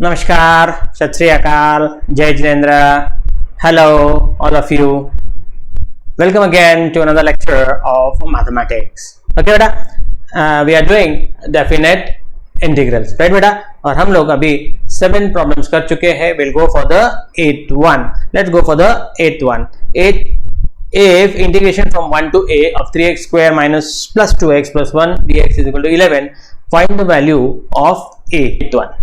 नमस्कार, सत श्री अकाल, जय Jinendra. Hello, all of you. Welcome again to another lecture of mathematics. Okay बेटा, we are doing definite integrals, right बेटा? और हम लोग अभी 7 problems कर चुके हैं. We'll go for the 8th one. Let's go for the 8th one. If integration from 1 to a of 3x square minus plus 2x plus 1 dx is equal to 11, find the value of a1.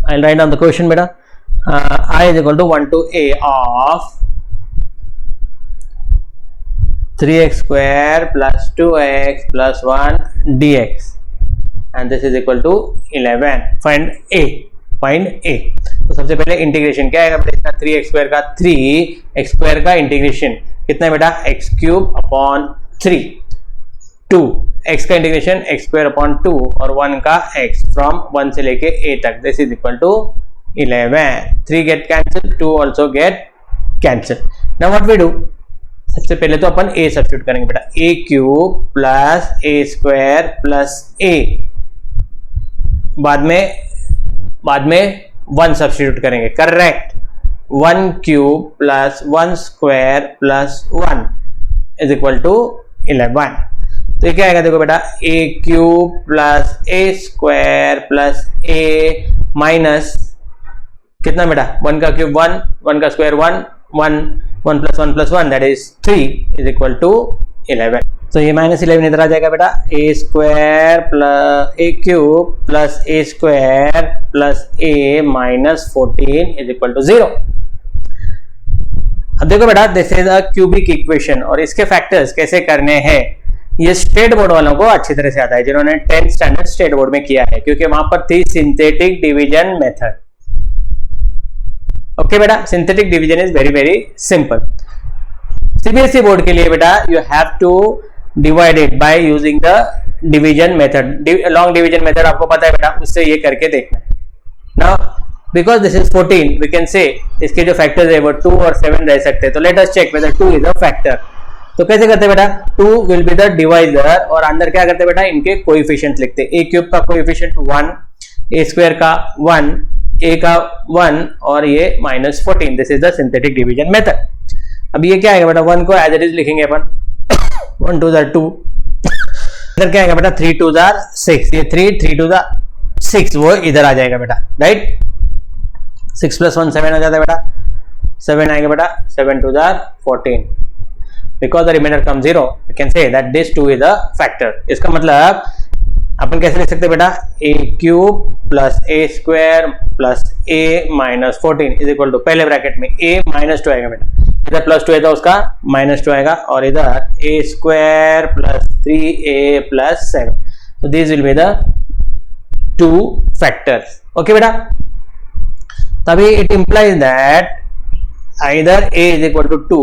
I'll write down the question beta. I is equal to 1 to a of 3x square plus 2x plus 1 dx and this is equal to 11. Find a. तो सबसे पहले integration क्या आएगा बेटा? इसका 3x square का 3x square का integration कितना है बेटा? x क्यूब अपॉन 3 2 x का इंटीग्रेशन x स्क्वायर अपॉन 2 और 1 का x फ्रॉम 1 से लेके a तक. This is equal to 11. 3 get cancel, 2 also get cancel. Now what we do? सबसे पहले तो अपन a सब्स्टिट्यूट करेंगे बेटा. a cube plus a square plus a, बाद में 1 सब्स्टिट्यूट करेंगे. Correct. 1 cube plus 1 square plus 1 is equal to 11. तो ये क्या आएगा? देखो बेटा, a cube plus a square plus a minus कितना बेटा? 1 का क्यूब 1, 1 का square 1, 1 plus 1 that is 3 is equal to 11. तो ये माइनस 11 इधर आ जाएगा बेटा. a square plus a cube plus a square plus a minus 14 is equal to 0. अब देखो बेटा, this is a cubic equation और इसके फैक्टर्स कैसे करने हैं ये स्टेट बोर्ड वालों को अच्छी तरह से आता है, जिन्होंने 10th स्टैंडर्ड स्टेट बोर्ड में किया है, क्योंकि वहां पर थी सिंथेटिक डिवीजन मेथड. ओके बेटा, synthetic division is very very simple. CBSE board के लिए बेटा you have to divide it by using the division method. Long division method आपको पता है बेटा, उससे ये करके देखना है. Now because this is 14 we can say इसके जो फैक्टर्स है वो 2 और 7 रह सकते हैं. तो let us check whether 2 is a factor. तो कैसे करते हैं बेटा? 2 विल बी द डिवाइजर और अंदर क्या करते हैं बेटा? इनके कोएफिशिएंट्स लिखते हैं. a क्यूब का कोएफिशिएंट 1, a स्क्वायर का 1, a का 1 और ये minus 14. This is the synthetic division method. अब ये क्या आएगा बेटा? 1 को एज इट इज लिखेंगे अपन. 1 2 2. इधर क्या आएगा बेटा? 3 2 6. ये 3 2 6 वो इधर आ जाएगा बेटा, राइट. 6 प्लस 1 7 हो जाता है बेटा. 7 आएगा बेटा. 7 2 14. Because the remainder comes 0, we can say that this 2 is a factor. इसका मतलब अपन कैसे लिख सकते हैं बेटा? a cube plus a square plus a minus 14 is equal to, पहले ब्रैकेट में a माइनस 2 आएगा बेटा. इधर प्लस 2 है तो उसका माइनस 2 आएगा और इधर a square plus 3a plus 7. तो this will be the 2 factors. Okay बेटा, तभी it implies that either a is equal to 2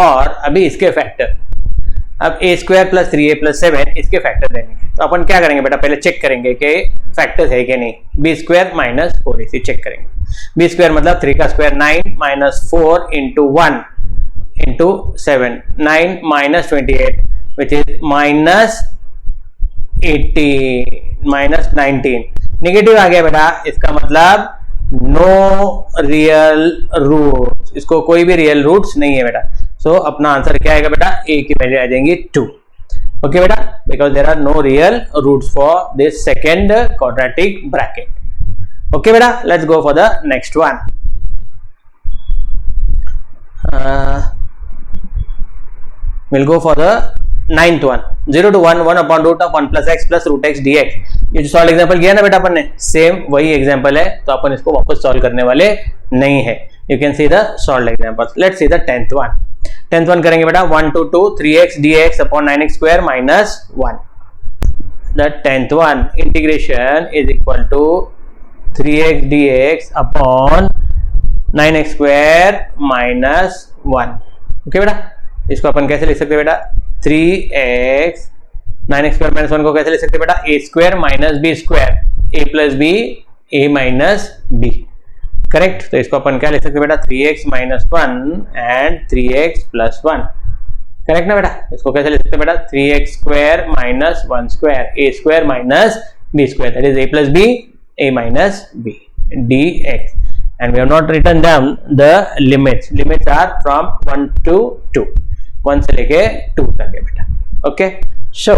और अभी इसके फैक्टर. अब a square plus 3a plus 7 इसके फैक्टर देंगे. तो अपन क्या करेंगे बेटा? पहले चेक करेंगे कि फैक्टर्स है कि नहीं. b स्क्वायर माइनस 4 इसे चेक करेंगे. b स्क्वायर मतलब 3 का square 9 minus 4 into 1 into 7, 9 minus 28 which is minus 18 minus 19. Negative आ गया बेटा, इसका मतलब नो रियल रूट्स. इसको कोई भी रियल रूट्स नहीं है बेटा. सो अपना आंसर क्या आएगा बेटा? a की वैल्यू आ जाएंगी 2. ओके बेटा, because there are no real roots for this second quadratic bracket. Okay बेटा, let's go for the next one. Will go for the 9th one. 0 to 1 1 upon root of 1 plus x plus root x dx. ये जो solve example किया ना बेटा अपन ने, same वही example है, तो अपन इसको वापस सॉल्व करने वाले नहीं है. You can see the solve examples. Let's see the 10th one. 10th one करेंगे बेटा. 1 to 2 3x dx upon 9x square minus 1. The 10th one integration is equal to 3x dx upon 9x square minus 1. Okay बेटा, इसको अपन कैसे लिख सकते हैं बेटा? 3x 9x square minus 1 को कैसे लिख सकते हैं बेटा? a square minus b square, a plus b a minus b. Correct. तो इसको अपन क्या लिख सकते हैं बेटा? 3x minus 1 and 3x plus 1. Correct ना बेटा? इसको कैसे लिख सकते हैं बेटा? 3x square minus 1 square, a square minus b square, that is a plus b a minus b dx, and we have not written down the limits. Limits are from 1 to 2, 1 से लेके 2 तक है बेटा. ओके, सो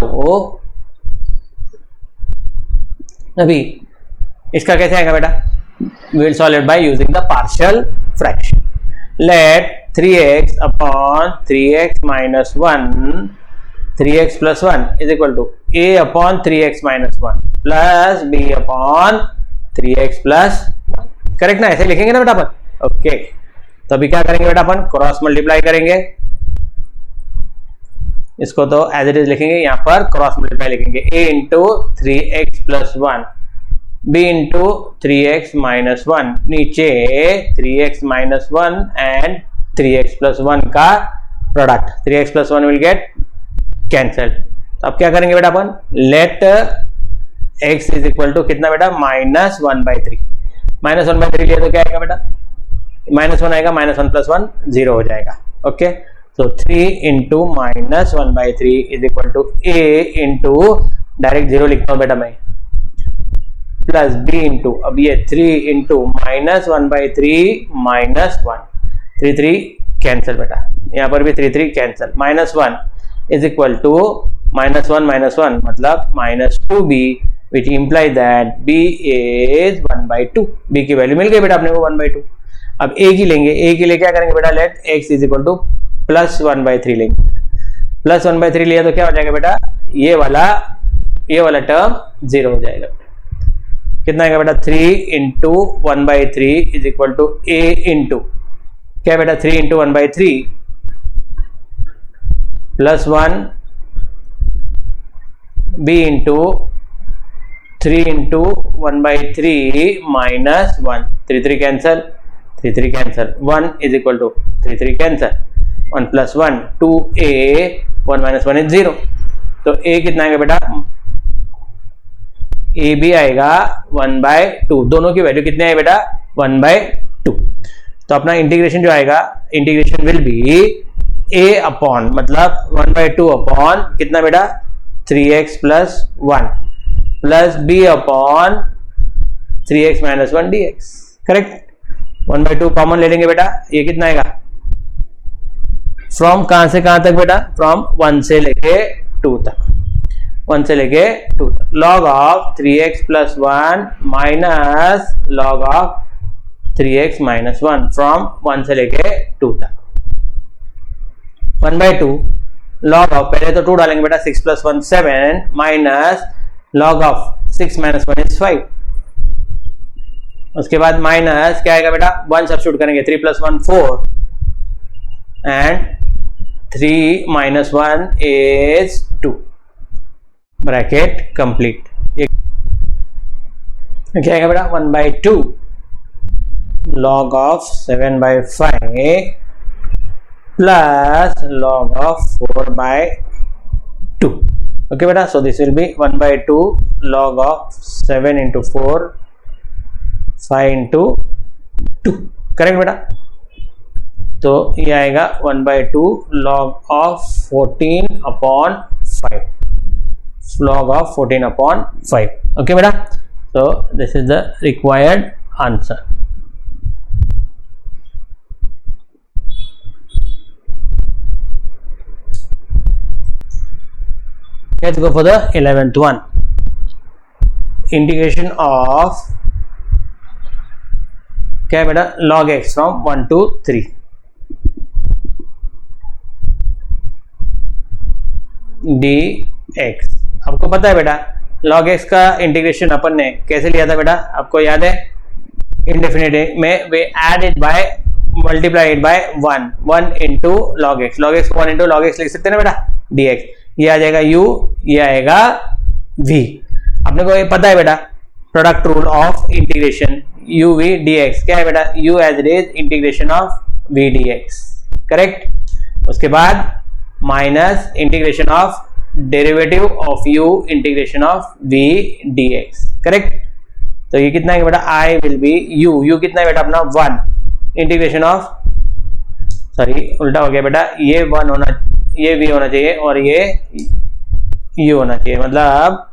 अभी इसका कैसे आएगा बेटा? we will solve it by using the partial fraction. Let 3x upon 3x minus 1, 3x plus 1 is equal to a upon 3x minus 1 plus b upon 3x plus 1. Correct ना? ऐसे लिखेंगे ना बेटा अपन. ओके, तो अभी क्या करेंगे बेटा? अपन क्रॉस मल्टीप्लाई करेंगे. इसको तो एज इट इज लिखेंगे, यहाँ पर क्रॉस मल्टीप्लाई लिखेंगे. a into 3x plus 1, b into 3x minus 1, नीचे 3x minus 1 and 3x plus 1 का product. 3x plus 1 will get cancel. तो अब क्या करेंगे बेटा अपन? Let x is equal to कितना बेटा? माइनस 1/3. माइनस 1/3 लिया तो क्या आएगा बेटा? माइनस 1 आएगा. माइनस 1 प्लस 1 0 हो जाएगा. Okay, so 3 into minus 1/3 is equal to a into, direct 0 लिखता हूं बेटा मैं, प्लस b इंटू, अब ये 3 इंटू माइनस 1/3 माइनस 1, 3 कैंसिल बेटा. यहाँ पर भी 3 cancel. Minus 1 is equal to minus 1 मतलब minus 2b, which imply that b is 1/2. b की वैल्यू मिल गई बेटा अपने को 1/2. अब a की लेंगे. a के लिए क्या करेंगे बेटा? Let x is equal to plus 1/3 लेंगे. प्लस 1/3 लिया तो क्या हो जाएगा बेटा? ये वाला टर्म 0 हो जाएगा. कितना आएगा बेटा? 3 into 1/3 is equal to a into क्या बेटा? 3 into 1/3 plus 1 b into 3 into 1/3 minus 1, 3 cancel, 3 cancel. 1 is equal to 3 cancel. 1 plus 1 2a, 1 minus 1 is 0. तो a कितना आएगा बेटा? a भी आएगा 1/2. दोनों की वैल्यू कितनी है बेटा? 1/2. तो अपना इंटीग्रेशन जो आएगा, integration will be a upon, मतलब 1/2 अपॉन कितना बेटा? 3x plus 1 plus b upon 3x minus 1 dx. Correct. 1/2 common ले लेंगे बेटा. ये कितना आएगा? फ्रॉम कहां से कहां तक बेटा? फ्रॉम 1 से लेके 2 तक. 1 से लेके 2 तक. Log of 3x plus 1 minus log of 3x minus 1 from 1 से लेके 2 तक. 1/2 लॉग ऑफ, पहले तो 2 डालेंगे बेटा. 6 plus 1 7 minus log of 6 minus 1 is 5. उसके बाद माइनस क्या आएगा बेटा? 1 सब्स्टिट्यूट करेंगे. 3 plus 1 4 and 3 minus 1 is 2. Bracket complete. क्या आएगा बेटा? 1/2 log of 7/5 plus log of 4/2. Okay beta, so this will be 1/2 log of 7 into 4 5 into 2. correct beta? तो ये आएगा 1/2 log of 14 upon 5, log of 14 upon 5. okay beta, so this is the required answer. Let's go for the 11th one. Integration of क्या बेटा? log x from 1 to 3. dx. आपको पता है बेटा log x का इंटीग्रेशन अपन ने कैसे लिया था बेटा? आपको याद है? इंडेफिनिट में we add it by multiply it by 1 into log x. log x 1 into log x लिख सकते हैं ना बेटा? dx. ये आ जाएगा u, ये आएगा v. अपने को ये पता है बेटा product rule of integration u v dx. क्या है बेटा? u as it is integration of v dx. Correct. उसके बाद minus integration of derivative of u integration of v dx. Correct. तो ये कितना है बेटा? i विल बी u कितना है बेटा अपना? 1 इंटीग्रेशन ऑफ, सॉरी उल्टा हो गया बेटा, ये 1 होना, ये v होना चाहिए और ये u होना चाहिए. मतलब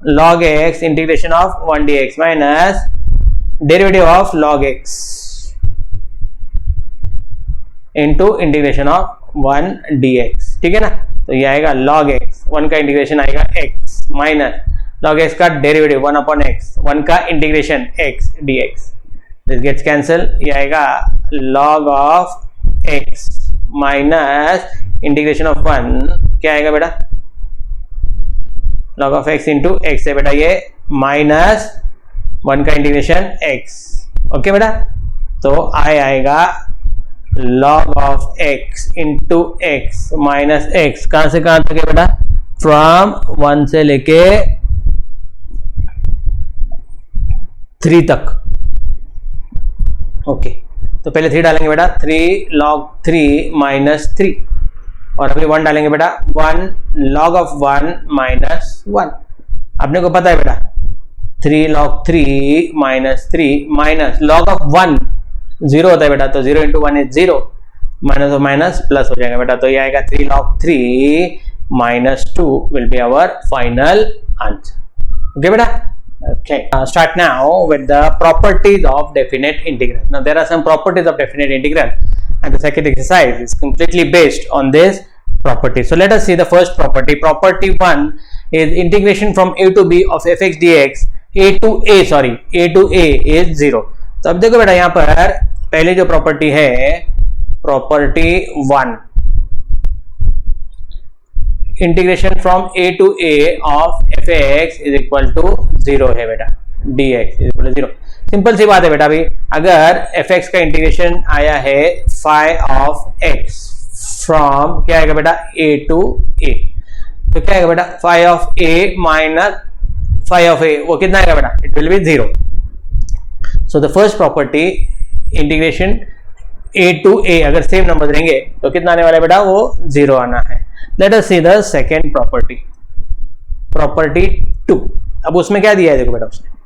log x integration of 1 dx minus derivative of log x into integration of 1 dx, ठीक है ना। तो ये आएगा log x, 1 का इंटीग्रेशन आएगा x माइनस log x का डेरिवेटिव 1 अपॉन x, 1 का integration x dx, this gets cancel, ये आएगा log of x minus integration of 1, क्या आएगा बेटा, log of x into x है बेटा ये माइनस 1 का इंटीग्रेशन x, ओके बेटा। तो आएगा log of x into x minus x, कहां से कहां तक है बेटा, फ्रॉम 1 से लेके 3 तक, ओके। तो पहले 3 डालेंगे बेटा, 3 log 3 माइनस 3, और अभी 1 डालेंगे बेटा, 1 log ऑफ 1 माइनस 1, आपने को पता है बेटा 3 log 3 minus 3 minus log of 1 0 होता है बेटा, तो 0 इंटू 1 इज 0, माइनस और माइनस प्लस हो जाएगा बेटा, तो ये आएगा 3 log 3 minus 2 will be our final answer, okay बेटा। Okay, start now with the properties of definite integral. Now there are some properties of definite integral, and the second exercise is completely based on this property. So let us see the first property. Property 1 is integration from a to b of fx dx, a to a is 0. तो अब देखो बेटा यहाँ पर पहले जो property है, property 1, integration from a to a of fx is equal to 0 है बेटा, dx is equal to 0। Simple सी बात है बेटा, अभी अगर fx का इंटीग्रेशन आया है फाई ऑफ x फ्रॉम, क्या आएगा बेटा, a टू a, तो क्या आएगा बेटा, phi of a minus phi of a, वो कितना आएगा बेटा, it will be 0। So the first property integration a to a, अगर सेम नंबर रहेंगे तो कितना आने वाला है बेटा, वो 0 आना है। Let us see the second property, property 2। अब उसमें क्या दिया है देखो बेटा, उसने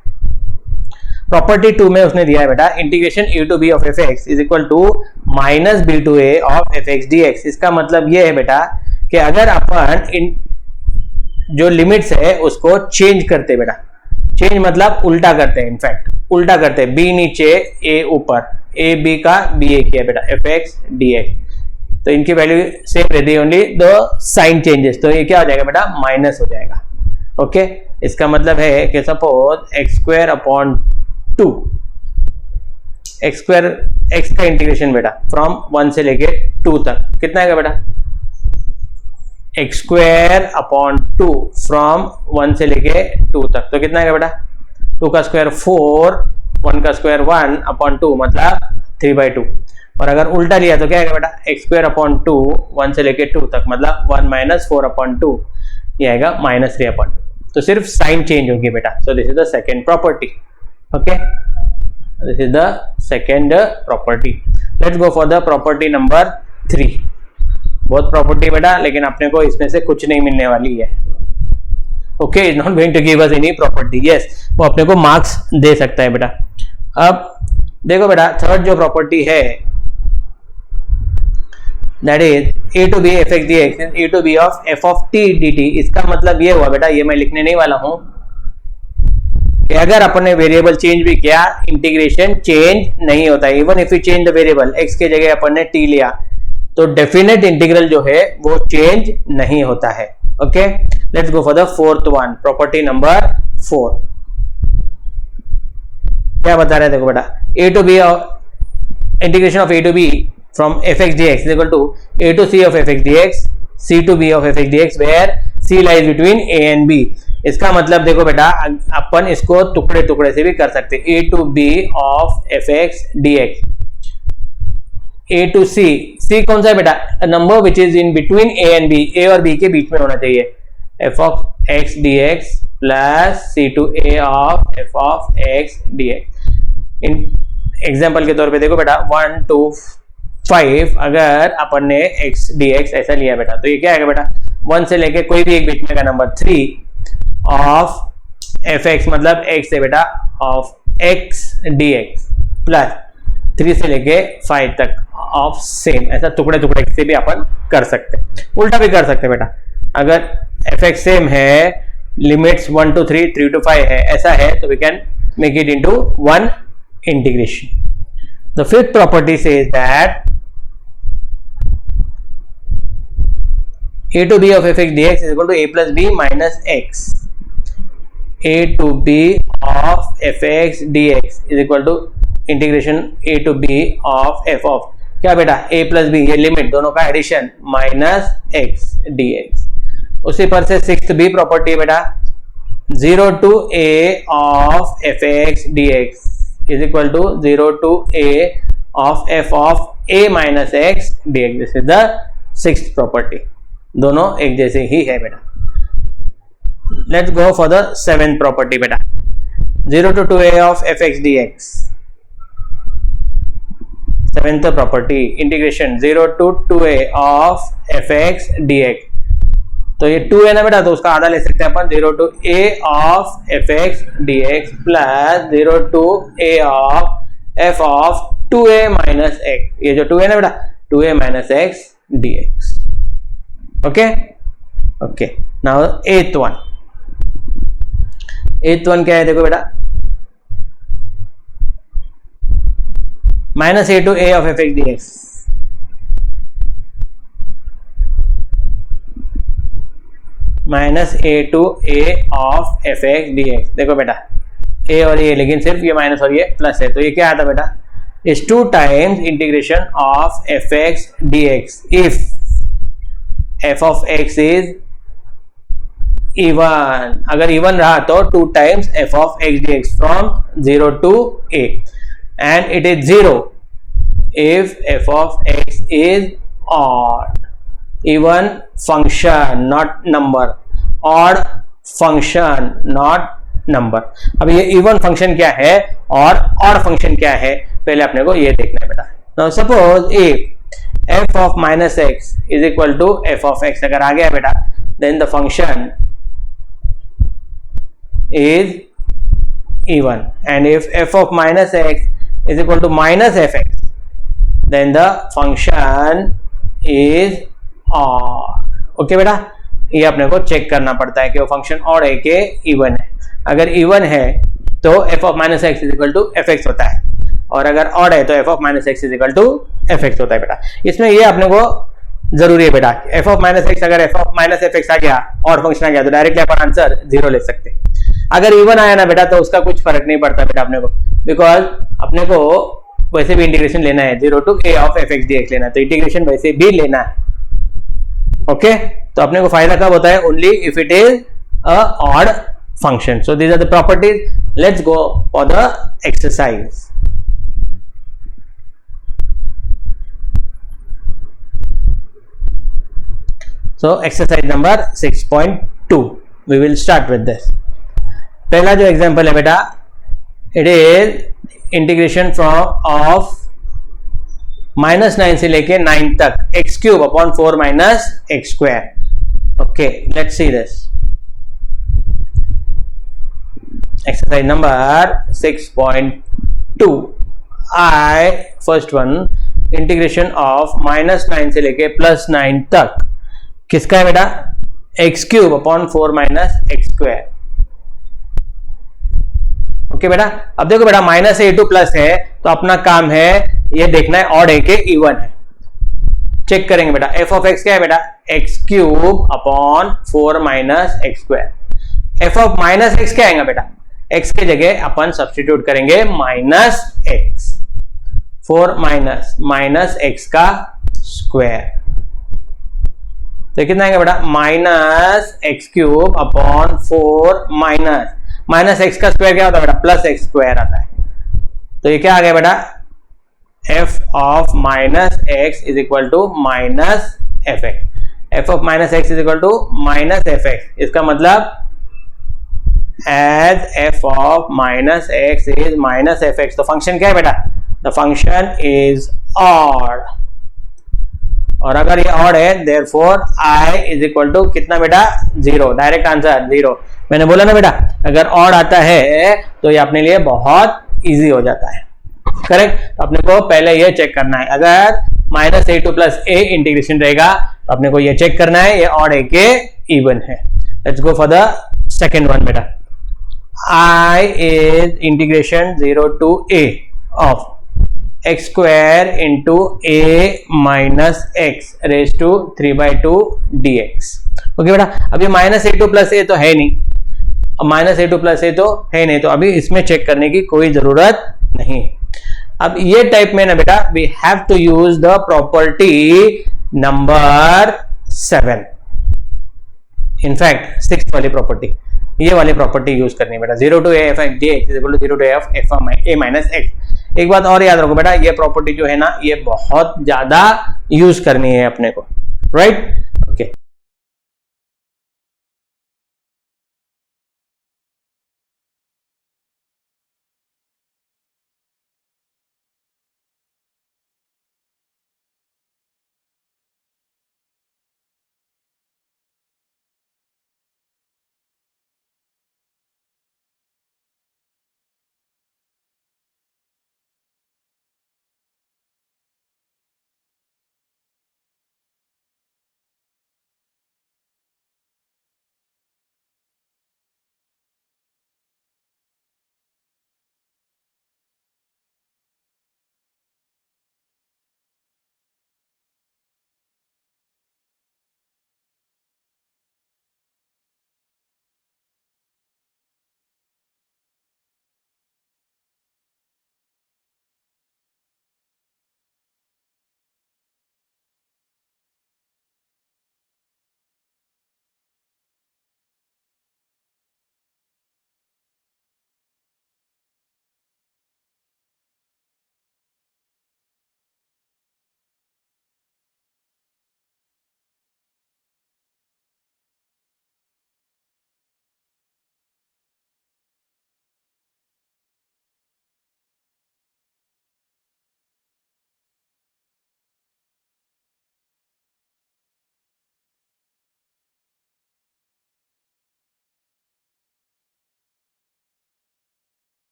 प्रॉपर्टी 2 में उसने दिया है बेटा integration a to b of fx is equal to minus b to a of fx dx। इसका मतलब ये है बेटा कि अगर अपन जो लिमिट्स है उसको चेंज करते बेटा, चेंज मतलब उल्टा करते हैं, इनफैक्ट उल्टा करते हैं, b नीचे a ऊपर, a b का b a किया बेटा, fx dx, तो इनकी वैल्यू सेम रहती है, ओनली द साइन चेंजेस, तो ये क्या हो जाएगा बेटा, माइनस हो जाएगा, ओके। इसका मतलब है कि suppose x square upon 2, x square x का इंटीग्रेशन बेटा फ्रॉम 1 से लेके 2 तक कितना आएगा बेटा, एक्स स्क्वायर अपॉन 2 फ्रॉम 1 से लेके 2 तक, तो कितना आएगा बेटा, 2 का स्क्वायर 4, 1 का स्क्वायर 1 अपॉन 2 मतलब 3/2, और अगर उल्टा लिया तो क्या आएगा बेटा, एक्स स्क्वायर अपॉन 2 1 से लेके 2 तक मतलब 1 माइनस 4 अपॉन 2, ये आएगा माइनस 3 अपॉन 2, तो सिर्फ साइन चेंज होगी बेटा। So this is the second property, okay, this is the second property. Let's go for the property number 3। बहुत प्रॉपर्टी बेटा, लेकिन अपने को इसमें से कुछ नहीं मिलने वाली है, okay, is not going to give us any property, yes, वो अपने को मार्क्स दे सकता है बेटा। अब देखो बेटा थर्ड जो प्रॉपर्टी है, that is a to b fx dx a to b of f of t dt। इसका मतलब ये हुआ बेटा, ये मैं लिखने नहीं वाला हूं कि अगर अपन ने वेरिएबल चेंज भी किया इंटीग्रेशन चेंज नहीं होता, even if you change the variable, x के जगह अपन ने t लिया तो डेफिनेट इंटीग्रल जो है वो चेंज नहीं होता है, okay. Let's go for the fourth one, property number 4। क्या बता रहे हैं देखो बेटा, a to b integration of a to b from fx dx is equal to a to c of fx dx, c to b of fx dx where c lies between a and b। इसका मतलब देखो बेटा अपन इसको टुकड़े टुकड़े से भी कर सकते हैं, a to b of fx dx, a to c, c कौन सा है बेटा, number which is in between a and b, a और b के बीच में होना चाहिए, f of x dx plus c to a of f of x dx। In example के तौर पे देखो बेटा 1 to 5 अगर अपन ने x dx ऐसा लिया बेटा, तो ये क्या आएगा बेटा, 1 से लेके कोई भी एक बीच में का नंबर 3 ऑफ fx मतलब x है बेटा ऑफ x dx प्लस 3 से लेके 5 तक ऑफ सेम, ऐसा टुकड़े टुकड़े से भी अपन कर सकते हैं, उल्टा भी कर सकते हैं बेटा। अगर fx सेम है लिमिट्स 1 to 3, 3 to 5 है, ऐसा है तो we can make it into one integration. The fifth property says that a to b of fx dx is equal to a plus b minus x. a to b of fx dx is equal to integration a to b of f of क्या बेटा a plus b, ये limit दोनों का addition minus x dx. उसी पर से sixth B property है बेटा 0 to a of fx dx is equal to 0 to a of f of a minus x dx. This is the sixth property. दोनों एक जैसे ही है बेटा. Let's go for the seventh property बेटा 0 to 2a of fx dx. Seventh property integration 0 to 2a of fx dx. तो ये 2 है ना बेटा, तो उसका आधा ले सकते हैं अपन 0 to a of fx dx plus 0 to a of f of 2a minus x. ये जो 2 है ना बेटा 2a minus x dx. Okay okay. Now एथ वन. एथ वन क्या है देखो बेटा minus a to a of fx dx. Minus a to a of fx dx. देखो बेटा a और ये, लेकिन सिर्फ ये माइनस और ये प्लस है, तो ये क्या आता बेटा is 2 times integration of fx dx if f of x is even. अगर इवन रहा तो 2 times f of x dx from 0 to a, and it is 0 if f of x is odd. Even function not number, odd function not number. अब ये even function क्या है और odd function क्या है पहले अपने को ये देखना है बेटा. Now suppose if f of minus x is equal to f of x अगर आ गया बेटा, then the function is even, and if f of minus x is equal to minus fx, then the function is odd. Okay बेटा, ये अपने को check करना पड़ता है कि वो फंक्शन ऑड है कि इवन है. अगर इवन है तो f of minus x is equal to fx होता है, और अगर ऑड है तो f of minus x is equal to fx होता है बेटा. इसमें ये अपने को जरूरी है बेटा, f of minus x अगर f of minus fx आ गया ऑड फंक्शन आ गया तो डायरेक्टली अपन आंसर 0 ले सकते हैं. अगर इवन आया ना बेटा तो उसका कुछ फर्क नहीं पड़ता बेटा अपने को, बिकॉज अपने को वैसे भी इंटीग्रेशन लेना है 0 to a of fx dx लेना है, तो इंटीग्रेशन वैसे भी लेना है. ओके तो अपने को फायदा कब होता है only if it is a odd function. So these are the properties. Let's go for the exercise. So exercise number 6.2 we will start with this. पहला जो एग्जांपल है बेटा it is integration from of -9 से लेके 9 तक x cube upon 4 minus x square. Okay let's see this. Exercise number 6.2. I first one integration of -9 से लेके +9 तक किसका है बेटा x cube upon 4 minus x square. Okay बेटा, अब देखो बेटा माइनस ए टू प्लस है तो अपना काम है ये देखना है ऑड है कि इवन है. चेक करेंगे बेटा एफ ऑफ एक्स क्या है बेटा x cube upon 4 minus x square. F of minus x क्या आएगा बेटा एक्स के जगह अपन सब्सटीट्यूट करेंगे माइनस एक्स. 4 माइनस एक्स का स्क्वायर तो कितना आएगा बेटा minus x cube upon 4 minus x का स्क्वायर क्या होता है बेटा प्लस एक्स स्क्वायर आता है. तो ये क्या आ गया बेटा f of minus x is equal to minus f x. F of minus x is equal to minus f x. इसका मतलब as f of minus x is minus f x तो फंक्शन क्या है बेटा द फंक्शन इज ऑड. और अगर ये odd है therefore I is equal to कितना बेटा 0. Direct answer 0. मैंने बोला ना बेटा अगर ऑड आता है तो ये अपने लिए बहुत इजी हो जाता है. करेक्ट. तो अपने को पहले ये चेक करना है अगर minus A two plus a integration रहेगा तो अपने को ये चेक करना है ये ऑड है कि इवन है. Let's go for the second one बेटा, I is integration 0 to a of x square into a minus x raised to 3/2 dx. Okay बेटा, अभी माइनस a2 प्लस a तो है नहीं, अब माइनस a2 प्लस a तो है नहीं, तो अभी इसमें चेक करने की कोई जरूरत नहीं है। अब ये टाइप में ना बेटा, we have to use the property number 7, in fact 6 वाली प्रॉपर्टी, ये वाली प्रॉपर्टी यूज करनी है बेटा। 0 to a f d x is equal to 0 to a of f a minus x. एक बात और याद रखो बेटा, ये प्रॉपर्टी जो है ना, ये बहुत ज्यादा यूज करनी है अपने को, right? Okay,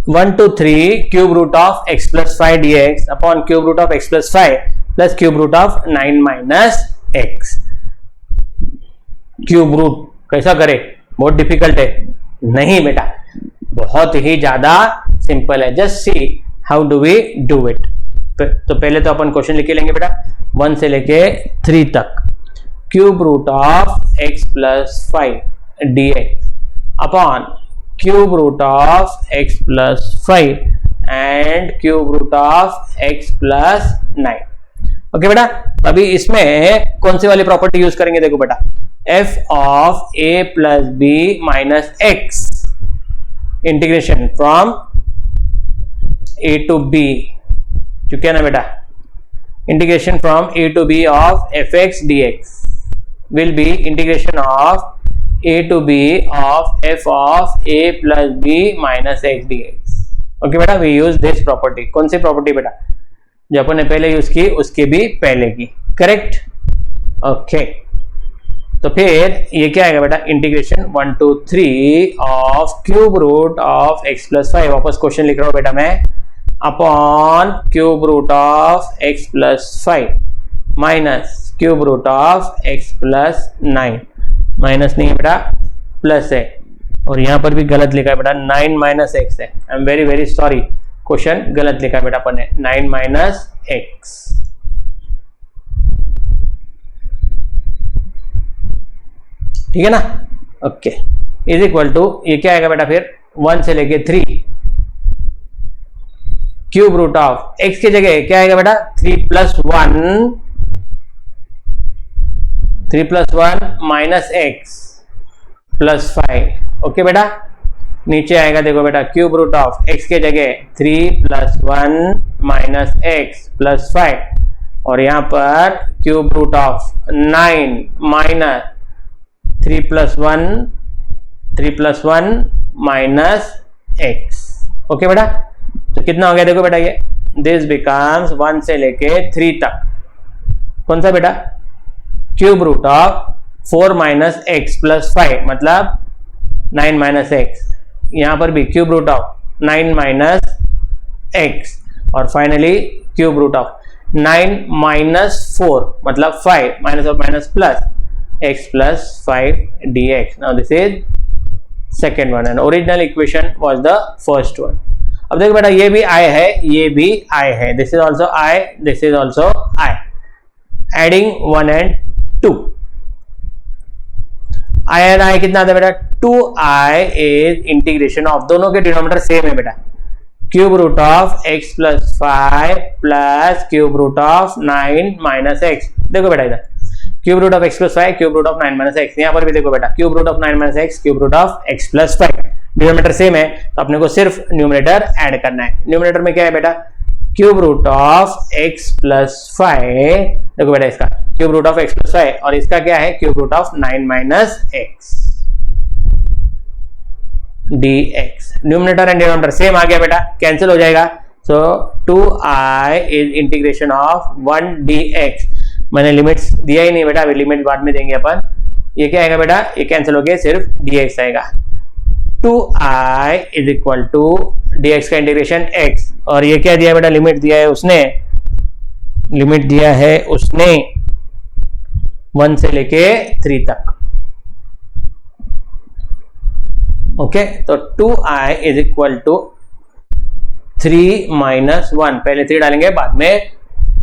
one two three cube root of x plus 5 dx upon cube root of x plus 5 plus cube root of 9 minus x. Cube root कैसा करे, बहुत डिफिकल्ट है नहीं बेटा, बहुत ही ज्यादा सिंपल है. Just see how do we do it. तो पहले तो अपन क्वेश्चन लिख के लेंगे बेटा 1 से लेके 3 तक. Cube root of x plus 5 dx upon cube root of x plus 5 and cube root of x plus 9. Okay बेटा, अभी इसमें कौन सी वाली प्रॉपर्टी यूज करेंगे? देखो बेटा, f of a plus b minus x integration from a to b, चुके ना बेटा, integration from a to b of fx dx will be integration of a to b of f of a plus b minus x dx. Okay बेटा, we use this property. कौन सी property बेटा? जो अपन ने पहले use की उसके भी पहले की. करेक्ट. ओके, तो फिर ये क्या आएगा बेटा? Integration 1 to 3 of cube root of x plus 5. वापस क्वेश्चन लिख रहा हूं बेटा मैं. Upon cube root of x plus 5 minus cube root of x plus 9. Minus नहीं है बेटा, प्लस है. और यहां पर भी गलत लिखा है बेटा, 9 माइनस x है. I am very very sorry, question गलत लिखा है बेटा अपन ने. 9 माइनस x. ठीक है ना? ओके, इज इक्वल टू ये क्या आएगा बेटा? फिर 1 से लेके 3 क्यूब रूट ऑफ x की जगह क्या आएगा बेटा? 3 plus 1 minus x plus 5. Okay बेटा, नीचे आएगा देखो बेटा, क्यूब रूट ऑफ x के जगह 3 प्लस 1 माइनस x प्लस 5 और यहां पर cube root of 9 minus 3 plus 1 minus x. Okay बेटा, तो कितना हो गया देखो बेटा, ये दिस बिकम्स 1 से लेके 3 तक. कौन सा बेटा? Cube root of 4 minus x plus 5 मतलब 9 माइनस एक्स. यहां पर भी cube root of 9 minus x और finally cube root of 9 minus 4 मतलब 5 माइनस और minus plus x plus 5 dx. Now this is second one and original equation was the first one. अब देखो बेटा, ये भी i है, ये भी i है. This is also i, this is also i. Adding 1 and 2. i and i कितना आता है बेटा? 2i इज इंटीग्रेशन ऑफ, दोनों के डिनोमिनेटर सेम है बेटा, cube root of x plus 5 plus cube root of 9 minus x. देखो बेटा इधर cube root of x plus 5 cube root of 9 minus x. यहां पर भी देखो बेटा, cube root of 9 minus x cube root of x plus 5. Denominator same है तो अपने को सिर्फ न्यूमरेटर ऐड करना है. न्यूमरेटर में क्या है बेटा? Cube root of x plus 5. देखो बेटा, इसका cube root of x plus 5 और इसका क्या है? Cube root of 9 minus x dx. Numerator and denominator same आ गया बेटा, कैंसिल हो जाएगा. So 2i is integration of 1 dx. मैंने लिमिट्स दिया ही नहीं बेटा, अभी लिमिट बाद में देंगे अपन. ये क्या आएगा बेटा? ये कैंसिल हो गया, सिर्फ dx आएगा. 2i is equal to dx का इंटीग्रेशन x और ये क्या दिया बेटा? लिमिट दिया है उसने, लिमिट दिया है उसने 1 से लेके 3 तक. ओके, तो 2i is equal to 3 minus 1. पहले 3 डालेंगे, बाद में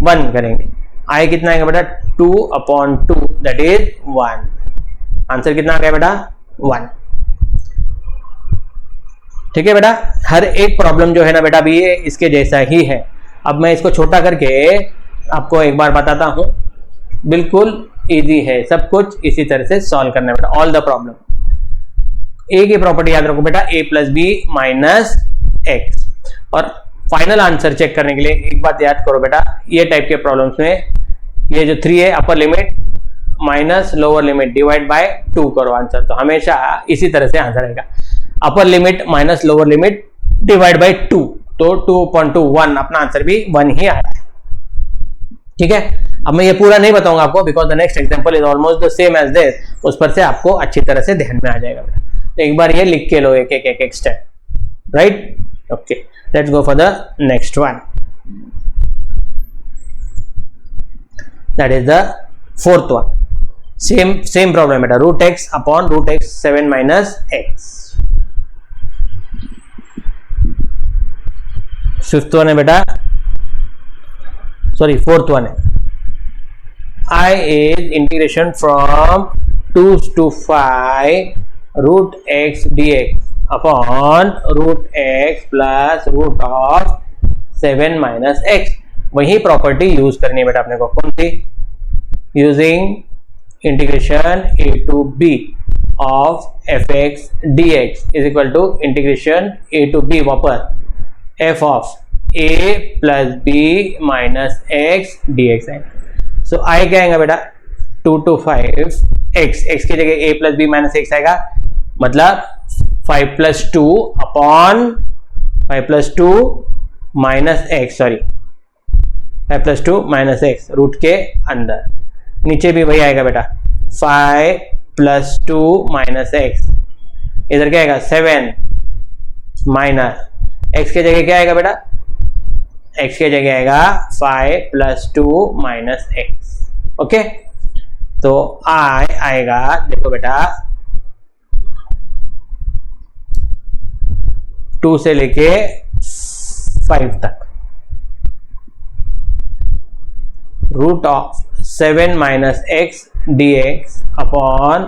1 करेंगे. i कितना आएगा बेटा? 2/2 दैट इज 1. आंसर कितना आ गया बेटा? 1. ठीक है बेटा, हर एक प्रॉब्लम जो है ना बेटा अभी ये इसके जैसा ही है. अब मैं इसको छोटा करके आपको एक बार बताता हूं. बिल्कुल इजी है, सब कुछ इसी तरह से सॉल्व करना है बेटा, ऑल द प्रॉब्लम. ए की प्रॉपर्टी याद रखो बेटा, a plus b minus x. और फाइनल आंसर चेक करने के लिए एक बात याद करो बेटा, ये टाइप के प्रॉब्लम्स में ये जो 3 है, अपर limit minus lower limit divide by 2 करो आंसर. तो हमेशा इसी तरह से आंसर आएगा, अपर limit minus lower limit divide by 2. तो 2/2 1, अपना आंसर भी 1 ही आया है. ठीक है, अब मैं ये पूरा नहीं बताऊंगा आपको because the next example is almost the same as this. उस पर से आपको अच्छी तरह से ध्यान में आ जाएगा बेटा. एक बार ये लिख के लो एक एक step. Right? Okay, let's go for the next one. That is the fourth one. Same problem बेटा, root x upon root x 7 minus x. Fifth one है बेटा, सॉरी फोर्थ वन है, I is integration from 2 to 5 root x dx upon root x plus root of 7 minus x. वही property use करनी है बेटा अपने को, कौन सी? Using integration a to b of fx dx is equal to integration a to b वापर f of a plus b minus x dx है. सो आई क्या आएगा बेटा 2 to 5 x की जगह a plus b minus x आएगा, मतलब 5 plus 2 upon 5 plus 2 minus x, sorry 5 plus 2 minus x root के अंदर, नीचे भी वही आएगा बेटा 5 plus 2 minus x, इधर क्या आएगा 7 माइनस x की जगह क्या आएगा बेटा, x की जगह आएगा 5 plus 2 minus x. ओके, तो I आएगा, देखो बेटा 2 से लेके 5 तक, root of 7 minus x dx upon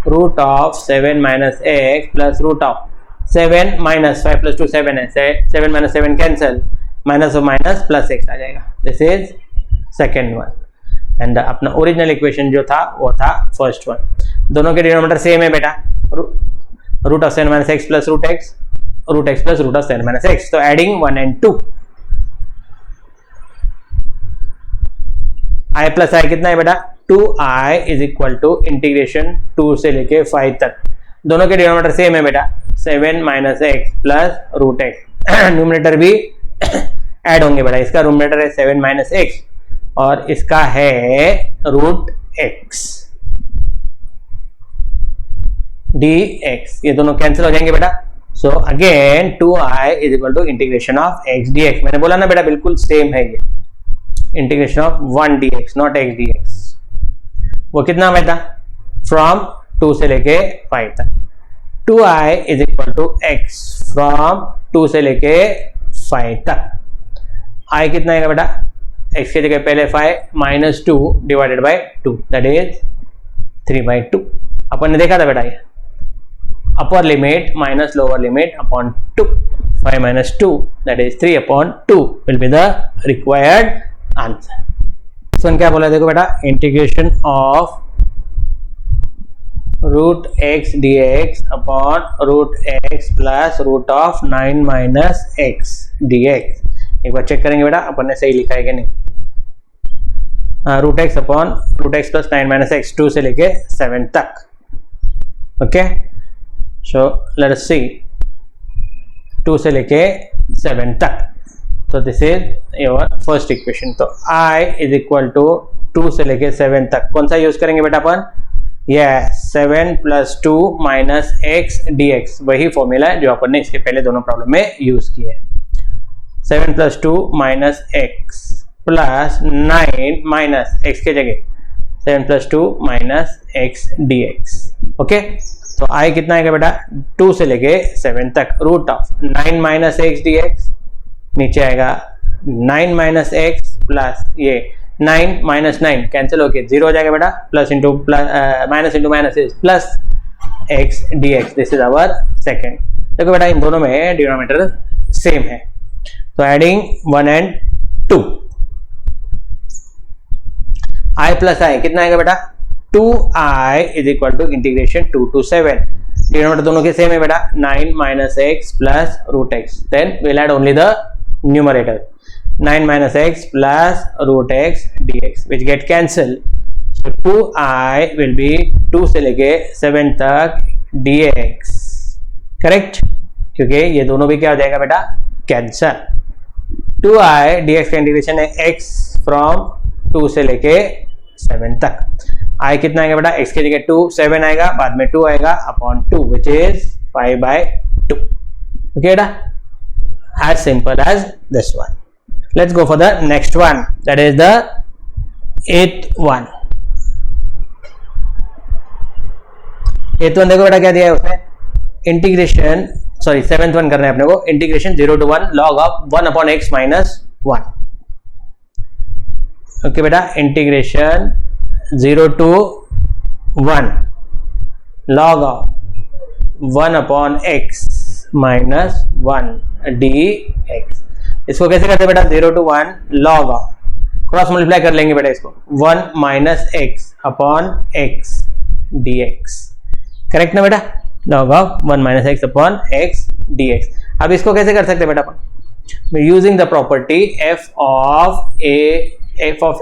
root of 7 minus x plus root of 7 minus 5 plus 2 7 है, 7 minus 7 कैंसल, माइनस और माइनस प्लस एक्स आ जाएगा. This is second one and अपना ओरिजिनल इक्वेशन जो था वो था फर्स्ट वन. दोनों के डिनोमिनेटर सेम है बेटा, root of 7 minus x plus root x plus root of 7 minus x. तो adding 1 and 2, I plus I कितना है बेटा 2i is equal to integration 2 से लेके 5 तक. दोनों के डिनोमिनेटर सेम है बेटा, 7 minus x plus root x. Numerator भी ऐड होंगे बेटा, इसका न्यूमिनेटर है 7 माइनस एक्स और इसका है रूट एक्स dx, ये दोनों कैंसिल हो जाएंगे बेटा. So again 2i is equal to integration of x dx. मैंने बोला ना बेटा बिल्कुल सेम है ये, integration of 1 dx not x dx. वो कितना बेटा फ्रॉम 2 से लेके 5 तक. 2i is equal to x from 2 से लेके 5 तक. i कितना आएगा बेटा, x की जगह पहले 5 minus 2 divided by 2 that is 3/2. अपन ने देखा था बेटा ये upper limit minus lower limit upon 2, 5 minus 2 that is 3/2 will be the required answer. इसमें क्या बोला देखो बेटा, integration of root x dx upon root x plus root of 9 minus x dx. एक बार चेक करेंगे बेटा अपन ने सही लिखा है कि नहीं. Root x upon root x plus 9 minus x 2 से लेके 7 तक. ओके, सो लेट अस सी 2 से लेके 7 तक. तो this is your first equation. तो i इज इक्वल टू 2 से लेके 7 तक कौन सा यूज करेंगे बेटा अपन, यस 7 प्लस 2 माइनस एक्स dx. वही फॉर्मूला है जो अपन ने इसके पहले दोनों प्रॉब्लम में यूज किया है. 7 प्लस 2 minus x plus 9 minus x के जगह 7 प्लस 2 माइनस एक्स dx. ओके, तो i कितना आएगा बेटा 2 से लेके 7 तक, root of 9 minus x dx, नीचे आएगा 9 माइनस एक्स प्लस ये 9 माइनस 9 कैंसिल होके 0 हो जाएगा बेटा, plus into minus into minus is plus x dx. This is our second. देखो बेटा इन दोनों में डिनोमिनेटर सेम है, तो adding 1 and 2, i plus i कितना आएगा बेटा 2i is equal to integration 2 to 7. Denominator दोनों के सेम है बेटा, 9 minus x plus root x. Then will add only the numerator 9 minus x plus root x dx which get cancel. So 2i will be 2 से लेके 7 तक dx. Correct, क्योंकि ये दोनों भी क्या हो जाएगा बेटा कैंसल. 2i dx का इंटीग्रेशन है x फ्रॉम 2 से लेके 7 तक. i कितना आएगा बेटा, x की जगह 2 7 आएगा, बाद में 2 आएगा अपॉन 2 विच इज 5/2. ओके बेटा, as simple as this one. Let's go for the next one, that is the 8th one. 8th one देखो बेटा क्या दिया है उसने, इंटीग्रेशन सॉरी 7th वन करना है अपने को, integration 0 to 1 log of 1 upon x minus 1. Okay बेटा, integration 0 to 1 log of 1 upon x minus 1 dx. इसको कैसे करते हैं बेटा, 0 to 1 log of, cross multiply कर लेंगे बेटा इसको, 1 minus x upon x dx. Correct ना बेटा, log of 1 minus x upon x dx. अब इसको कैसे कर सकते हैं बेटा अपन, using the property f of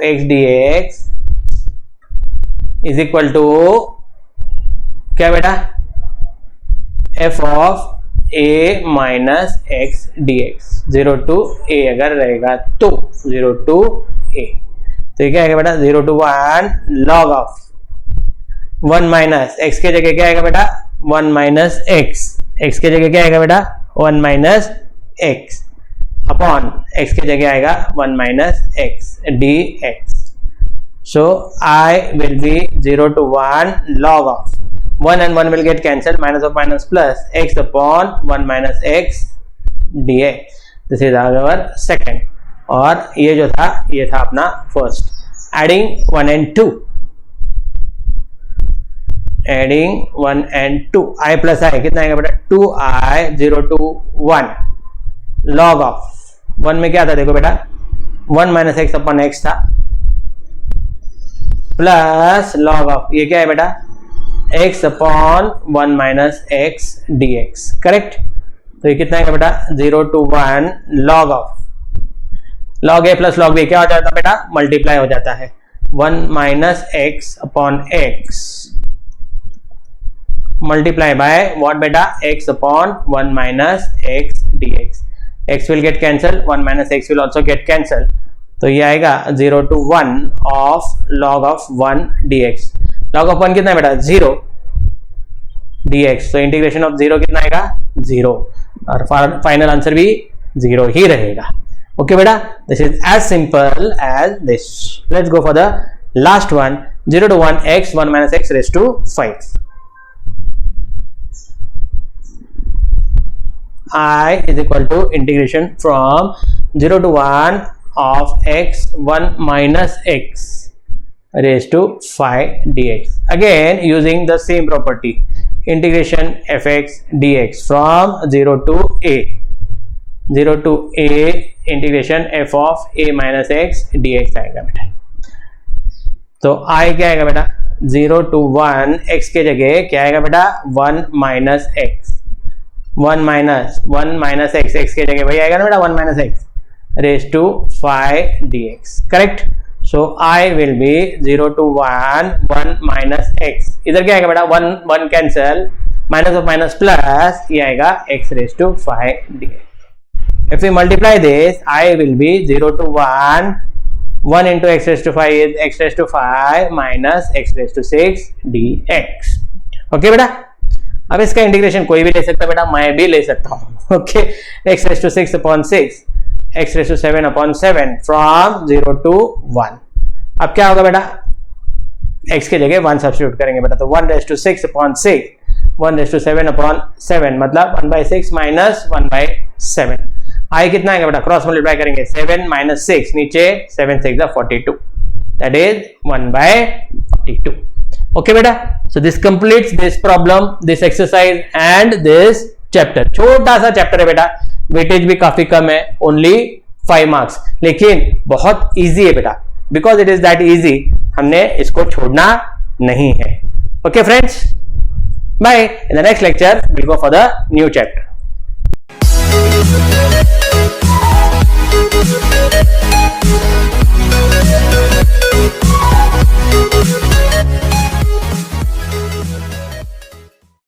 x dx is equal to क्या बेटा, f of a minus x dx. 0 to a अगर रहेगा तो 0 to a, तो ये क्या आएगा बेटा, 0 to 1 log of 1 minus x के जगह क्या आएगा बेटा, 1 minus x, x के जगह क्या आएगा बेटा, 1 minus x अपॉन x के जगह आएगा 1 minus x dx. So I will be 0 to 1 log of 1 and 1 will get cancelled, minus of minus plus x upon 1 minus x dx. This is our second. और ये जो था ये था अपना first. Adding 1 and 2, adding 1 and 2, i plus i कितना आएगा बेटा, 2i 0 to 1 log of 1 में क्या था देखो बेटा, 1 minus x upon x था, प्लस log of ये क्या है बेटा, x upon 1 minus x dx. Correct, तो ये कितना आएगा बेटा, 0 to 1 log of log a plus log b क्या हो जाता है बेटा, मल्टीप्लाई हो जाता है, 1 minus x upon x multiply by what beta, x upon 1 minus x dx. x will get cancelled, 1 minus x will also get cancelled, तो ये आएगा 0 to 1 of log of 1 dx. log of 1 कितना है बेटा, 0 dx, तो integration of 0 कितना आएगा, 0, और फाइनल आंसर भी 0 ही रहेगा. ओके बेटा, this is as simple as this. Let's go for the last one, 0 to 1 x 1 minus x raised to 5. I is equal to integration from 0 to 1 of x 1 minus x raised to 5 dx. Again using the same property, integration fx dx from 0 to a, 0 to a integration f of a minus x dx आएगा बेटा. तो i क्या आएगा बेटा, 0 to 1 x के जगह क्या आएगा बेटा, 1 minus x, 1 minus x, x के जगह वही आएगा ना बेटा, 1 minus x raised to 5 dx. Correct, so i will be 0 to 1 1 minus x, इधर क्या आएगा बेटा, 1 cancel, minus of minus plus ये आएगा x raised to 5 dx. If we multiply this, I will be 0 to 1 into x raised to 5 is x raised to 5 minus x raised to 6 dx. Okay बेटा, अब इसका integration कोई भी ले सकता है बेटा, मैं भी ले सकता हूँ. Okay, x raised to 6 upon 6, x raised to 7 upon 7 from 0 to 1. अब क्या होगा बेटा, x के जगह 1 सब्स्टिट्यूट करेंगे बेटा, तो 1 raised to 6 upon 6, 1 raised to 7 upon 7 मतलब 1 by 6 minus 1 by 7. i कितना आएगा बेटा, क्रॉस मल्टीप्लाई करेंगे, 7 minus 6, नीचे 7 6 is 42, that is 1 by 42. okay बेटा, so this completes this problem, this exercise and this chapter. छोटा सा चैप्टर है बेटा, वेटेज भी काफी कम है, ओनली 5 मार्क्स, लेकिन बहुत इजी है बेटा, because it is that easy, हमने इसको छोड़ना नहीं है. Okay friends, bye. In the next lecture will go for the new chapter.